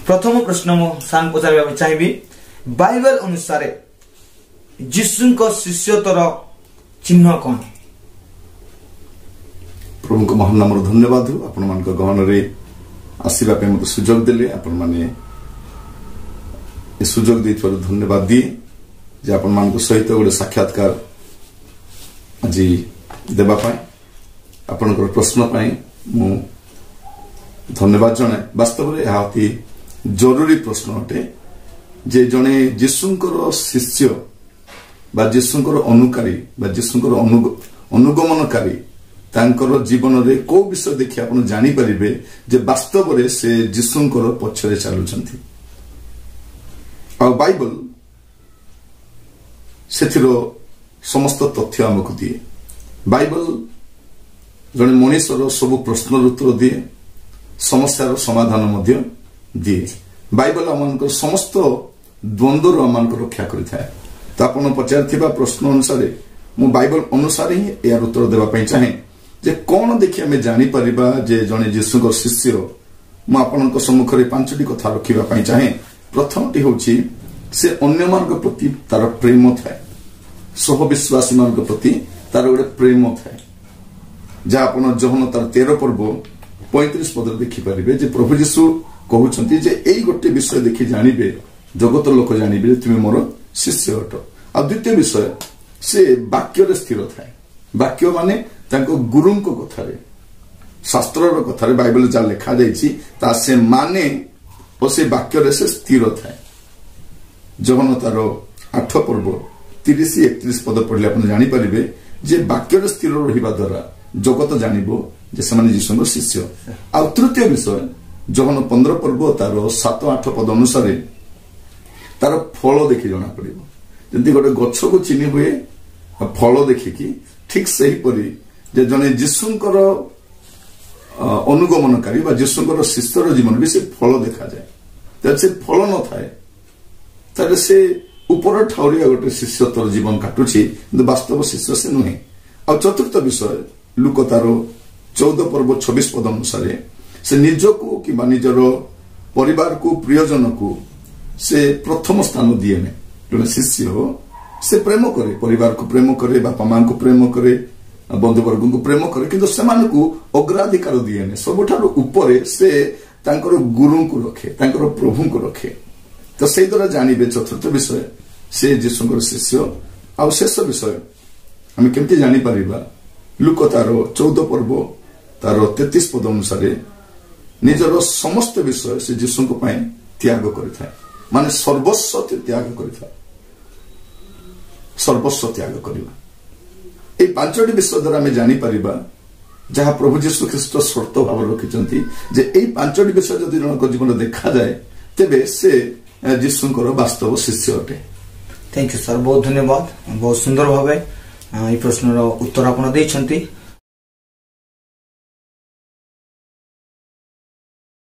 प्रथम प्रश्न मु सान पचार चाहिए बाइबल अनुसार यीशु शिष्यतर चिन्ह कौन? प्रभु को महान नाम धन्यवाद आपण मान गहन रे आसीबा पे मते सुजोग देले आपण माने ए सुजोग देथवर धन्यवाद दिए जे आपण मान को सहित गोटे साक्षात्कार आज देबा पाए आपण प्रश्न पाए मु धन्यवाद जनाए। वास्तव में यह अति जरूरी प्रश्न अटे जे जने यीशुंकर शिष्य बा यीशुंकर अनुकारी बा यीशुंकर अनुगमनकारी तांकर जीवन रे को विषय देखि आपण जानि परिबे जे वास्तव रे से यीशुंकर पछरे चालुचंती। आ बाइबल सेथिरो समस्त तथ्य हमकु दिए। बाइबल जने मनुष्यर सब प्रश्नर उत्तर दिए, समस्यार समाधान मध्य दिए। बाइबल आमनकर समस्त द्वंद्वर आमनकर रक्षा करिथाय। तो आपण पचारथिबा प्रश्न अनुसार मु बाइबल अनुसार ही यार उत्तर देबा पई चाहे जे कोन देखि हमें जानि परिबा जे जने यीशुकर शिष्य। मु आपनक सम्मुख रे पांचटी कथा रखिबा पई चाहे। प्रथमटी होछि से अन्य मार्ग प्रति तार प्रेम थाए, सह विश्वासी मार्ग प्रति तार गोटे प्रेम थाए। जहाँ आपण जहन तार 13 पर्व 35 पद देखि परिबे जे प्रभु यीशु कहउछंती जे एई गोटे विषय देखि जानिबे जगत लोक जानिबे तुमे मोर शिष्य अट। आ द्वितीय विषय से वाक्य रे स्थिर थाए। वाक्य माने तांको गुरुंको कथारे शास्त्रर कथारे बाइबल जा लिखा जाइछि ता से माने और से वाक्य रे से स्थिर थाए। जहन तार 8 पर्व 30-31 पद पढ़ले आपण जानि परिबे जे वाक्य रे स्थिर रहिबा द्वारा जगत जानिबो जे समान यीशुंको शिष्य। आ तृतीय विषय जहन 15 पर्व तार 7-8 पद अनुसार तार फल देखि जणा पड़िबो। जंती गोटे गछ को चिन्हि हुए फल देखिकी ठीक सही परी जे जने यीशुंकर अनुगमनकारी बा यीशुंकर शिष्यर जीवन भी से फल देखा जाए। जब से फल न थाए तारे से ऊपर ठाउरिया गोटे शिष्य तर जीवन काटुछि किंतु वास्तव शिष्य से नुहे। आ चतुर्थ विषय लुक तार 14 पर्व 26 पद अनुसार से निजको कि निजर परिवार को प्रियजन को से प्रथम स्थान दिए ने। जने शिष्य हो से प्रेम करे, परिवार को प्रेम करे, बापा मां को प्रेम करे, बंधुवर्ग को प्रेम करे, किंतु सेमान को अग्राधिकार दिए ने। सबठारु ऊपर से तांकर गुरु को रखे, तांकर प्रभु को रखे। तो से द्वारा जानिबे चतुर्थ विषय से यीशुंकर शिष्य। आ शेष विषय हम केमती जानि परिबा लुक तार 14 पर्व तार 33 पद अनुसार निजर समस्त विषय से यीशुंको पई त्याग करिथाय। माने सर्वस्व त्याग करिथाय, सर्वस्व त्याग करिबा। ए पांचटी विषय द्वारा हमें जानि परिबा जहाँ प्रभु यीशु ख्रीष्ट शर्त भाव रखिचंती जे ए पांचटी विषय जदि जनक जीवन देखा जाए तेबे से यीशुंकर वास्तव शिष्य अटे। थैंक यू सर, बहुत धन्यवाद। बहुत सुंदर भाव ये प्रश्नर उत्तर आपण देइछंती।